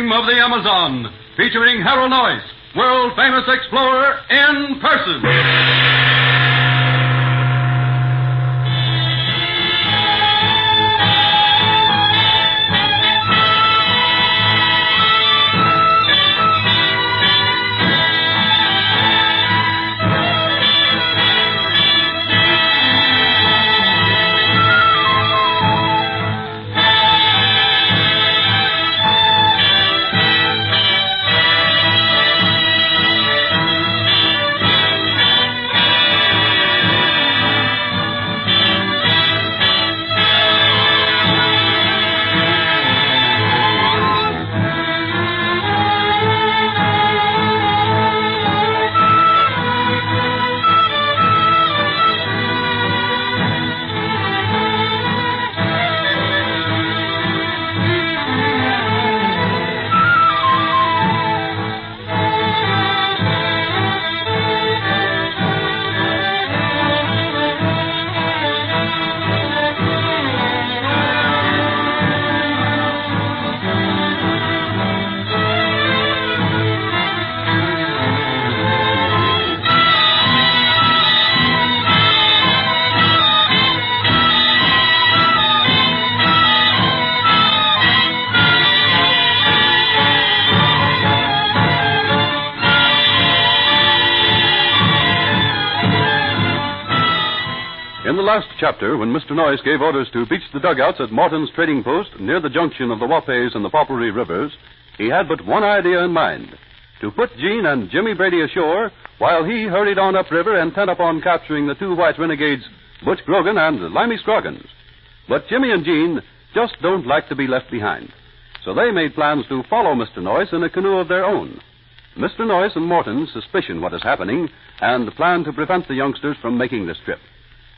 Dream of the Amazon, featuring Harold Noyce, world-famous explorer in person. In the last chapter, when Mr. Noyce gave orders to beach the dugouts at Morton's trading post near the junction of the Wapes and the Poplaree rivers, he had but one idea in mind: to put Gene and Jimmy Brady ashore while he hurried on upriver intent upon capturing the two white renegades, Butch Grogan and Limey Scroggins. But Jimmy and Gene just don't like to be left behind, so they made plans to follow Mr. Noyce in a canoe of their own. Mr. Noyce and Morton suspicion what is happening and plan to prevent the youngsters from making this trip.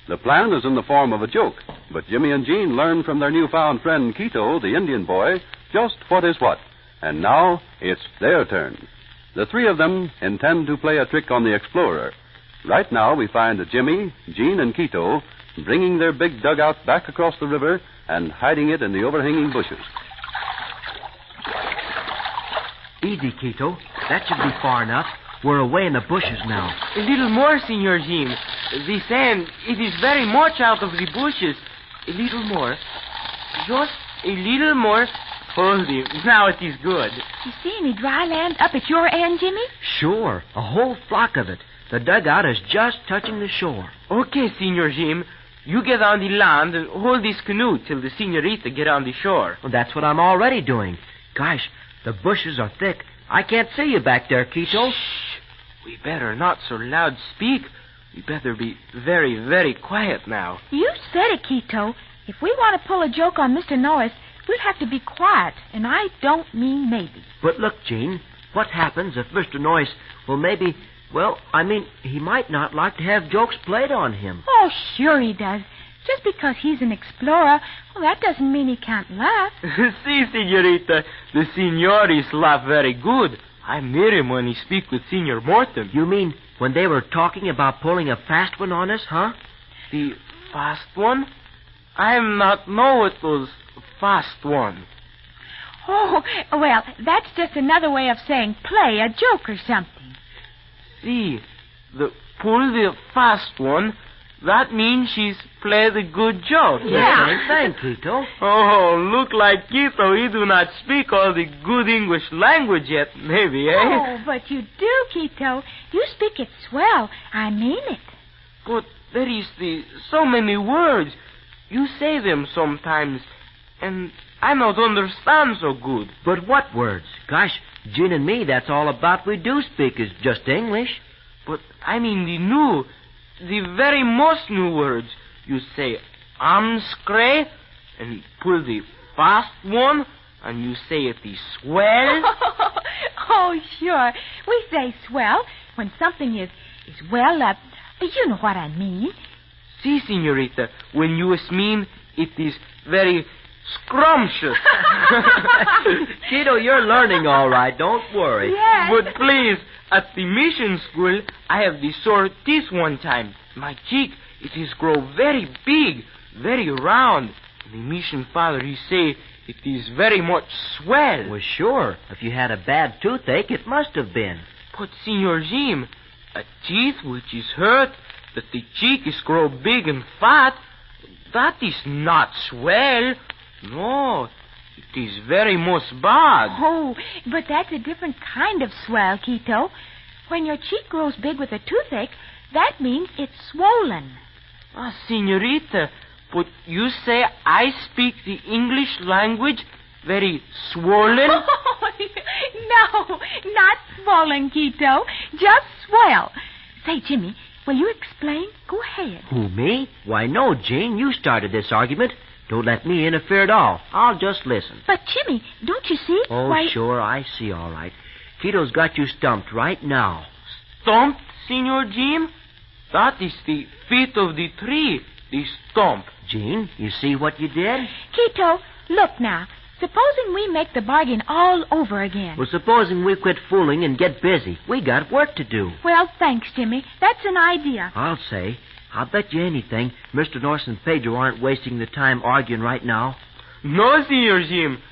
The plan is in the form of a joke, but Jimmy and Gene learn from their newfound friend Quito, the Indian boy, just what is what. And now it's their turn. The three of them intend to play a trick on the explorer. Right now we find Jimmy, Gene, and Quito bringing their big dugout back across the river and hiding it in the overhanging bushes. Easy, Quito. That should be far enough. We're away in the bushes now. A little more, Senor Gene. The sand, it is very much out of the bushes. A little more. Just a little more. Hold him. Now it is good. You see any dry land up at your end, Jimmy? Sure. A whole flock of it. The dugout is just touching the shore. Okay, Senor Jim. You get on the land and hold this canoe till the senorita get on the shore. Well, that's what I'm already doing. Gosh, the bushes are thick. I can't see you back there, Quito. Shh. We better not so loud speak. We better be very, very quiet now. You said it, Quito. If we want to pull a joke on Mr. Noyce, we'll have to be quiet, and I don't mean maybe. But look, Gene, what happens if Mr. Noyce, he might not like to have jokes played on him. Oh, sure he does. Just because he's an explorer, well, that doesn't mean he can't laugh. See, senorita, the senores laugh very good. I hear him when he speak with Senor Morton. You mean when they were talking about pulling a fast one on us, huh? The fast one? I not know it was fast one. Oh, well, that's just another way of saying play a joke or something. See, the pull the fast one, that means she's played a good joke. Yeah. Thank you, Quito. Oh, look like Quito, he do not speak all the good English language yet, maybe, eh? Oh, but you do, Quito. You speak it swell. I mean it. But there is so many words. You say them sometimes, and I not understand so good. But what words? Gosh, Gene and me, that's all about we do speak is just English. But I mean the very most new words. You say scray, and pull the fast one, and you say it is swell. Oh, sure. We say swell when something is well up. You know what I mean. See, senorita, when you mean it is very scrumptious. Quito, you're learning all right. Don't worry. Yes. But please, at the mission school, I have the sore teeth one time. My cheek, it is grow very big, very round. The mission father, he say, it is very much swell. Well, sure. If you had a bad toothache, it must have been. But, Senor Jim, a teeth which is hurt, that the cheek is grow big and fat, that is not swell. No, it is very much bad. Oh, but that's a different kind of swell, Quito. When your cheek grows big with a toothache, that means it's swollen. Ah, Senorita, but you say I speak the English language very swollen? No, not swollen, Quito. Just swell. Say, Jimmy, will you explain? Go ahead. Who, me? Why, no, Gene. You started this argument. Don't let me interfere at all. I'll just listen. But, Jimmy, don't you see? Oh, Why... sure, I see all right. Quito's got you stumped right now. Stumped, Senor Jim? That is the feet of the tree, the stump. Gene, you see what you did? Quito, look now. Supposing we make the bargain all over again. Well, supposing we quit fooling and get busy. We got work to do. Well, thanks, Jimmy. That's an idea. I'll say. I'll bet you anything Mr. Norris and Pedro aren't wasting the time arguing right now. No, Senor Jim.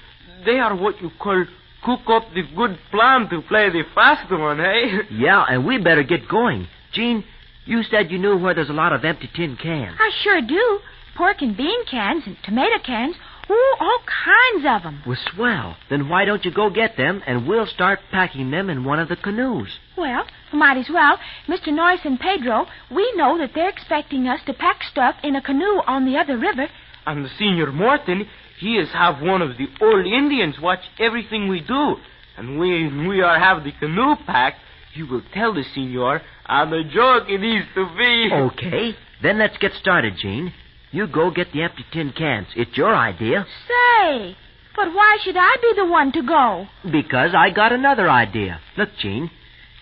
They are what you call cook up the good plan to play the fast one, eh? Yeah, and we better get going. Gene, you said you knew where there's a lot of empty tin cans. I sure do. Pork and bean cans and tomato cans. Oh, all kinds of them. Well, swell. Then why don't you go get them, and we'll start packing them in one of the canoes. Well, might as well. Mr. Norris and Pedro, we know that they're expecting us to pack stuff in a canoe on the other river. And Senor Morton, he is have one of the old Indians watch everything we do. And when we are have the canoe packed, he will tell the senor, and a joke it is to be. Okay. Then let's get started, Gene. You go get the empty tin cans. It's your idea. Say, but why should I be the one to go? Because I got another idea. Look, Gene,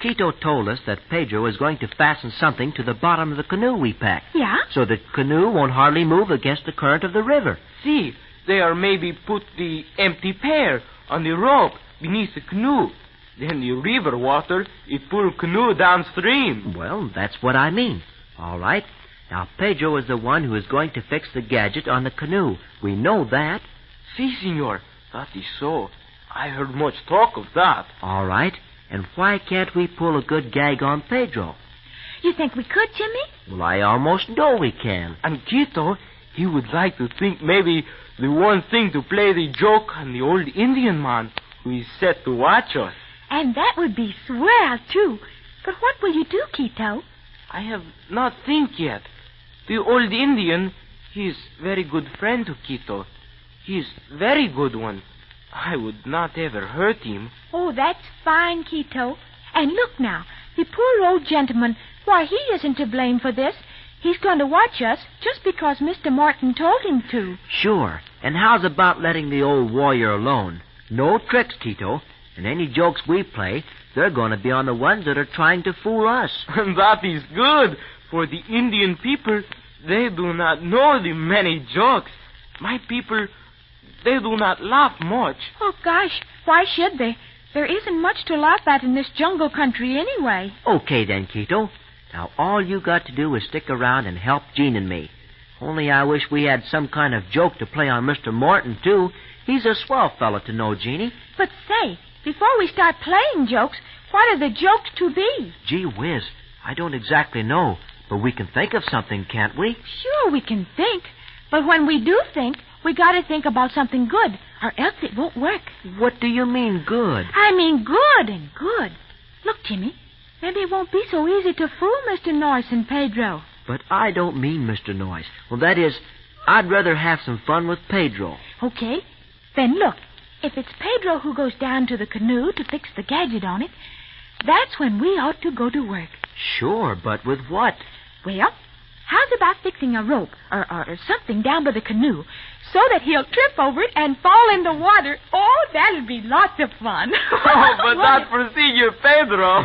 Quito told us that Pedro is going to fasten something to the bottom of the canoe we packed. Yeah? So the canoe won't hardly move against the current of the river. See, they are maybe put the empty pair on the rope beneath the canoe. Then the river water, it pull canoe downstream. Well, that's what I mean. All right. Now, Pedro is the one who is going to fix the gadget on the canoe. We know that. See, senor, that is so. I heard much talk of that. All right. And why can't we pull a good gag on Pedro? You think we could, Jimmy? Well, I almost know we can. And Quito, he would like to think maybe the one thing to play the joke on the old Indian man who is set to watch us. And that would be swell, too. But what will you do, Quito? I have not think yet. The old Indian, he is very good friend to Quito. He is very good one. I would not ever hurt him. Oh, that's fine, Quito. And look now, the poor old gentleman, why, he isn't to blame for this. He's going to watch us just because Mr. Morton told him to. Sure. And how's about letting the old warrior alone? No tricks, Quito. And any jokes we play, they're going to be on the ones that are trying to fool us. And that is good, for the Indian people, they do not know the many jokes. My people, they do not laugh much. Oh, gosh, why should they? There isn't much to laugh at in this jungle country anyway. Okay, then, Quito. Now, all you got to do is stick around and help Gene and me. Only I wish we had some kind of joke to play on Mr. Morton, too. He's a swell fellow to know, Jeannie. But say, before we start playing jokes, what are the jokes to be? Gee whiz, I don't exactly know, but we can think of something, can't we? Sure, we can think. But when we do think, we got to think about something good, or else it won't work. What do you mean, good? I mean good and good. Look, Jimmy, maybe it won't be so easy to fool Mr. Norris and Pedro. But I don't mean Mr. Norris. Well, that is, I'd rather have some fun with Pedro. Okay. Then look, if it's Pedro who goes down to the canoe to fix the gadget on it, that's when we ought to go to work. Sure, but with what? Well, how's about fixing a rope or something down by the canoe so that he'll trip over it and fall in the water? Oh, that'll be lots of fun. Oh, but not for Senor Pedro.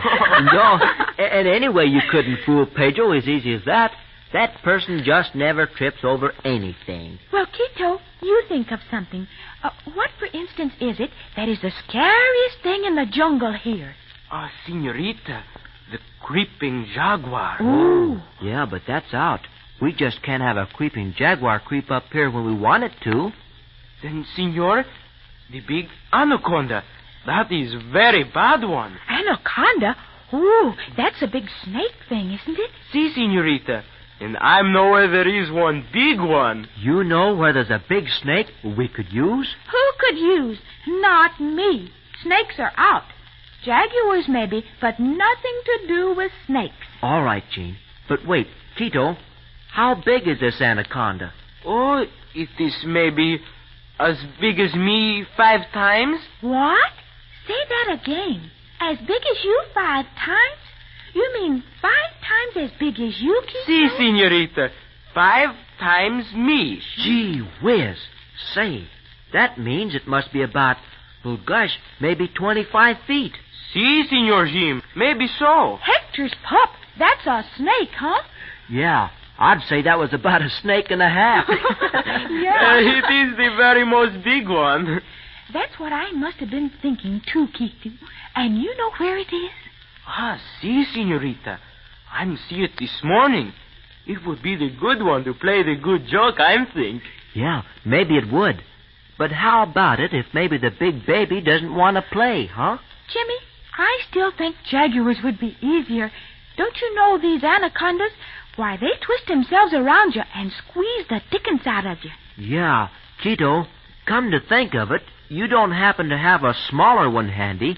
No, and anyway, you couldn't fool Pedro as easy as that. That person just never trips over anything. Well, Quito, you think of something. What, for instance, is it that is the scariest thing in the jungle here? Senorita, the creeping jaguar. Ooh. Yeah, but that's out. We just can't have a creeping jaguar creep up here when we want it to. Then, senor, the big anaconda. That is very bad one. Anaconda? Oh, that's a big snake thing, isn't it? Si, senorita. And I know where there is one big one. You know where there's a big snake we could use? Who could use? Not me. Snakes are out. Jaguars, maybe, but nothing to do with snakes. All right, Gene. But wait, Tito, how big is this anaconda? Oh, it is maybe as big as me 5 times. What? Say that again. As big as you 5 times? You mean 5 times as big as you, Kiko? Si, senorita. 5 times me. Gee whiz. Say, that means it must be about, well, gosh, maybe 25 feet. Si, Senor Jim. Maybe so. Hector's pup. That's a snake, huh? Yeah, I'd say that was about a snake and a half. Yeah. It is the very most big one. That's what I must have been thinking, too, Kiko. And you know where it is? Ah, si, senorita. I'm see it this morning. It would be the good one to play the good joke, I think. Yeah, maybe it would. But how about it if maybe the big baby doesn't want to play, huh? Jimmy, I still think jaguars would be easier. Don't you know these anacondas? Why, they twist themselves around you and squeeze the dickens out of you. Yeah, Tito, come to think of it, you don't happen to have a smaller one handy.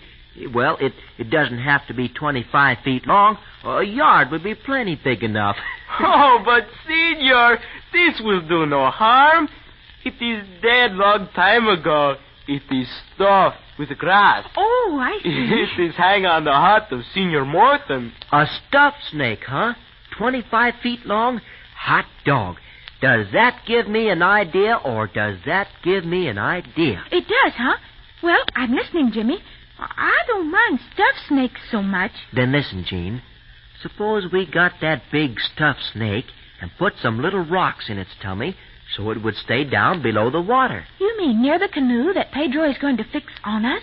Well, it doesn't have to be 25 feet long. A yard would be plenty big enough. Oh, but, senor, this will do no harm. It is dead long time ago. It is stuffed with grass. Oh, I see. It is hang on the hut of Senor Morton. A stuffed snake, huh? 25 feet long? Hot dog. Does that give me an idea, or does that give me an idea? It does, huh? Well, I'm listening, Jimmy. I don't mind stuffed snakes so much. Then listen, Gene. Suppose we got that big stuffed snake and put some little rocks in its tummy so it would stay down below the water. You mean near the canoe that Pedro is going to fix on us?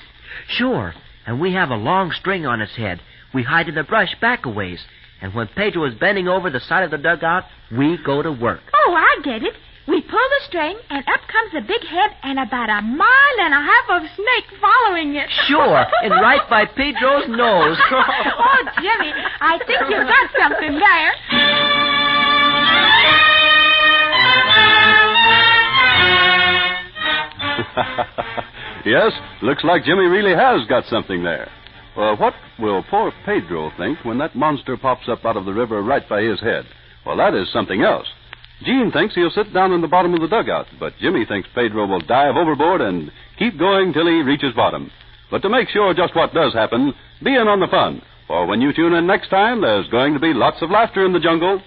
Sure. And we have a long string on its head. We hide in the brush back a ways. And when Pedro is bending over the side of the dugout, we go to work. Oh, I get it. We pull the string, and up comes the big head and about 1.5 miles of snake following it. Sure, and right by Pedro's nose. Oh, Jimmy, I think you've got something there. Yes, looks like Jimmy really has got something there. Well, what will poor Pedro think when that monster pops up out of the river right by his head? Well, that is something else. Gene thinks he'll sit down in the bottom of the dugout, but Jimmy thinks Pedro will dive overboard and keep going till he reaches bottom. But to make sure just what does happen, be in on the fun. For when you tune in next time, there's going to be lots of laughter in the jungle